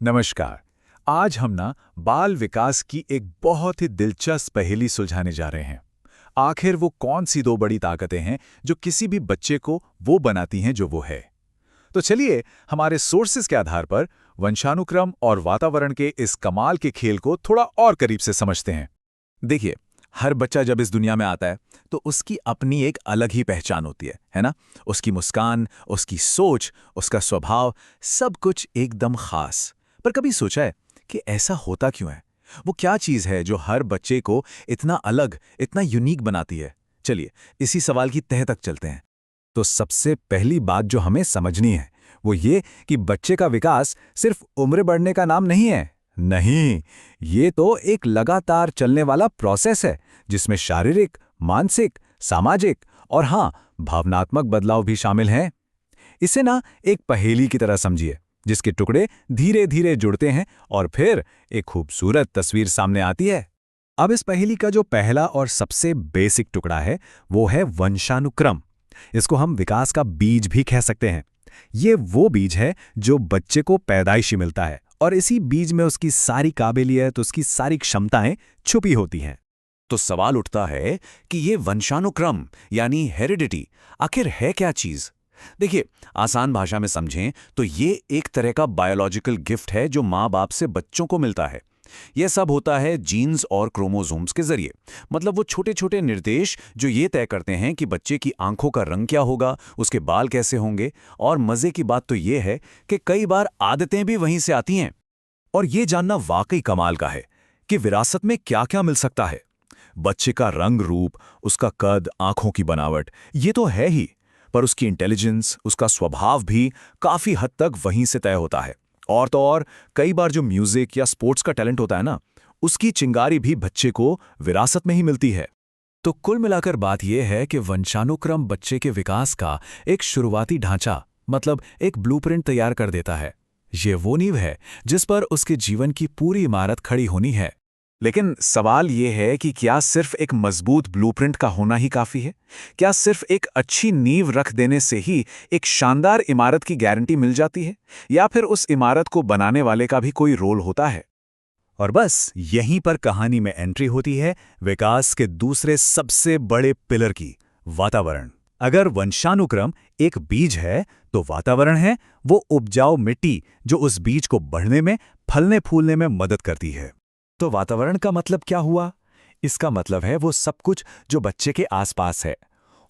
नमस्कार। आज हम बाल विकास की एक बहुत ही दिलचस्प पहेली सुलझाने जा रहे हैं। आखिर वो कौन सी दो बड़ी ताकतें हैं जो किसी भी बच्चे को वो बनाती हैं जो वो है। तो चलिए हमारे सोर्सेज के आधार पर वंशानुक्रम और वातावरण के इस कमाल के खेल को थोड़ा और करीब से समझते हैं। देखिए, हर बच्चा जब इस दुनिया में आता है तो उसकी अपनी एक अलग ही पहचान होती है ना? उसकी मुस्कान, उसकी सोच, उसका स्वभाव, सब कुछ एकदम खास। पर कभी सोचा है कि ऐसा होता क्यों है? वो क्या चीज़ है जो हर बच्चे को इतना अलग, इतना यूनिक बनाती है? चलिए, इसी सवाल की तह तक चलते हैं। तो सबसे पहली बात जो हमें समझनी है, वो ये कि बच्चे का विकास सिर्फ उम्र बढ़ने का नाम नहीं है। नहीं, ये तो एक लगातार चलने वाला प्रोसेस है, जिसमें शारीरिक, मानसिक, सामाजिक और हाँ, भावनात्मक बदलाव भी शामिल हैं। इसे एक पहेली की तरह समझिए, जिसके टुकड़े धीरे धीरे जुड़ते हैं और फिर एक खूबसूरत तस्वीर सामने आती है। अब इस पहेली का जो पहला और सबसे बेसिक टुकड़ा है, वो है वंशानुक्रम। इसको हम विकास का बीज भी कह सकते हैं। ये वो बीज है जो बच्चे को पैदाइशी मिलता है और इसी बीज में उसकी सारी काबिलियत, उसकी सारी क्षमताएं छुपी होती हैं। तो सवाल उठता है कि ये वंशानुक्रम यानी हेरिडिटी आखिर है क्या चीज? देखिए, आसान भाषा में समझें तो ये एक तरह का बायोलॉजिकल गिफ्ट है जो माँ बाप से बच्चों को मिलता है। यह सब होता है जीन्स और क्रोमोसोम्स के जरिए। मतलब वो छोटे छोटे निर्देश जो ये तय करते हैं कि बच्चे की आंखों का रंग क्या होगा, उसके बाल कैसे होंगे। और मजे की बात तो ये है कि कई बार आदतें भी वहीं से आती हैं। और ये जानना वाकई कमाल का है कि विरासत में क्या क्या मिल सकता है। बच्चे का रंग रूप, उसका कद, आंखों की बनावट, ये तो है ही, पर उसकी इंटेलिजेंस, उसका स्वभाव भी काफी हद तक वहीं से तय होता है। और तो और, कई बार जो म्यूजिक या स्पोर्ट्स का टैलेंट होता है ना, उसकी चिंगारी भी बच्चे को विरासत में ही मिलती है। तो कुल मिलाकर बात यह है कि वंशानुक्रम बच्चे के विकास का एक शुरुआती ढांचा, मतलब एक ब्लूप्रिंट तैयार कर देता है। ये वो नींव है जिस पर उसके जीवन की पूरी इमारत खड़ी होनी है। लेकिन सवाल ये है कि क्या सिर्फ एक मजबूत ब्लूप्रिंट का होना ही काफी है? क्या सिर्फ एक अच्छी नींव रख देने से ही एक शानदार इमारत की गारंटी मिल जाती है? या फिर उस इमारत को बनाने वाले का भी कोई रोल होता है? और बस यहीं पर कहानी में एंट्री होती है विकास के दूसरे सबसे बड़े पिलर की, वातावरण। अगर वंशानुक्रम एक बीज है, तो वातावरण है वो उपजाऊ मिट्टी जो उस बीज को बढ़ने में, फलने फूलने में मदद करती है। तो वातावरण का मतलब क्या हुआ? इसका मतलब है वो सब कुछ जो बच्चे के आसपास है।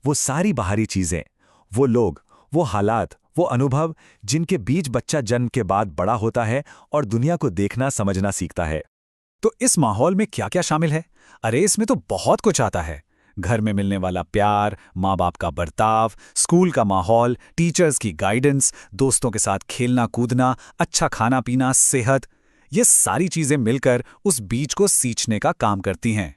वो सारी बाहरी चीजें, वो लोग, वो हालात, वो अनुभव जिनके बीच बच्चा जन्म के बाद बड़ा होता है और दुनिया को देखना समझना सीखता है। तो इस माहौल में क्या क्या शामिल है? अरे इसमें तो बहुत कुछ आता है। घर में मिलने वाला प्यार, माँ बाप का बर्ताव, स्कूल का माहौल, टीचर्स की गाइडेंस, दोस्तों के साथ खेलना कूदना, अच्छा खाना पीना, सेहत, ये सारी चीजें मिलकर उस बीज को सींचने का काम करती हैं।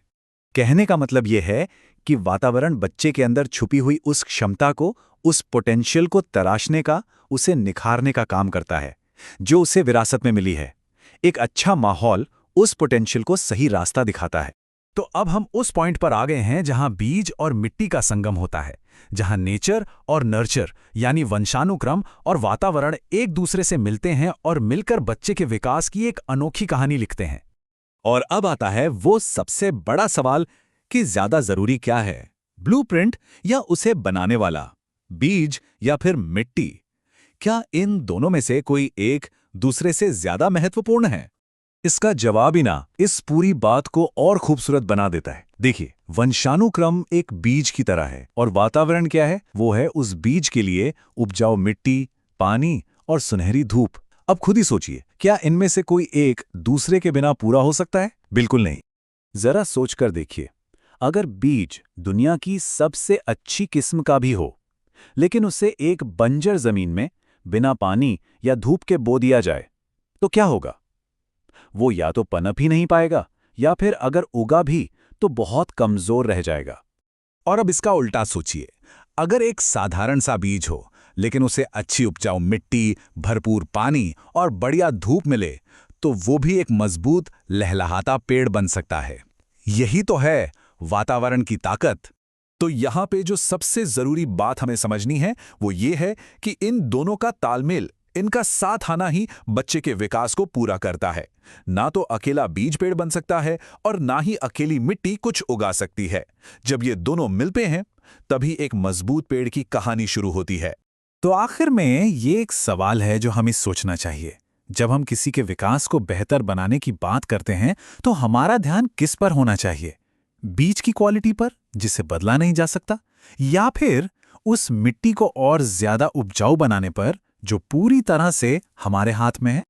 कहने का मतलब यह है कि वातावरण बच्चे के अंदर छुपी हुई उस क्षमता को, उस पोटेंशियल को तराशने का, उसे निखारने का काम करता है, जो उसे विरासत में मिली है। एक अच्छा माहौल उस पोटेंशियल को सही रास्ता दिखाता है। तो अब हम उस पॉइंट पर आ गए हैं जहां बीज और मिट्टी का संगम होता है, जहां नेचर और नर्चर यानी वंशानुक्रम और वातावरण एक दूसरे से मिलते हैं और मिलकर बच्चे के विकास की एक अनोखी कहानी लिखते हैं। और अब आता है वो सबसे बड़ा सवाल कि ज्यादा जरूरी क्या है, ब्लूप्रिंट या उसे बनाने वाला, बीज या फिर मिट्टी? क्या इन दोनों में से कोई एक दूसरे से ज्यादा महत्वपूर्ण है? इसका जवाब ही इस पूरी बात को और खूबसूरत बना देता है। देखिए, वंशानुक्रम एक बीज की तरह है और वातावरण क्या है? वो है उस बीज के लिए उपजाऊ मिट्टी, पानी और सुनहरी धूप। अब खुद ही सोचिए, क्या इनमें से कोई एक दूसरे के बिना पूरा हो सकता है? बिल्कुल नहीं। जरा सोचकर देखिए, अगर बीज दुनिया की सबसे अच्छी किस्म का भी हो, लेकिन उसे एक बंजर जमीन में बिना पानी या धूप के बो दिया जाए, तो क्या होगा? वो या तो पनप ही नहीं पाएगा, या फिर अगर उगा भी तो बहुत कमजोर रह जाएगा। और अब इसका उल्टा सोचिए, अगर एक साधारण सा बीज हो, लेकिन उसे अच्छी उपजाऊ मिट्टी, भरपूर पानी और बढ़िया धूप मिले, तो वो भी एक मजबूत, लहलहाता पेड़ बन सकता है। यही तो है वातावरण की ताकत। तो यहाँ पे जो सबसे जरूरी बात हमें समझनी है वो ये है कि इन दोनों का तालमेल इनका साथ आना ही बच्चे के विकास को पूरा करता है। ना तो अकेला बीज पेड़ बन सकता है और ना ही अकेली मिट्टी कुछ उगा सकती है। जब ये दोनों मिलते हैं तभी एक मजबूत पेड़ की कहानी शुरू होती है। तो आखिर में ये एक सवाल है जो हमें सोचना चाहिए। जब हम किसी के विकास को बेहतर बनाने की बात करते हैं तो हमारा ध्यान किस पर होना चाहिए? बीज की क्वालिटी पर, जिसे बदला नहीं जा सकता, या फिर उस मिट्टी को और ज्यादा उपजाऊ बनाने पर जो पूरी तरह से हमारे हाथ में है?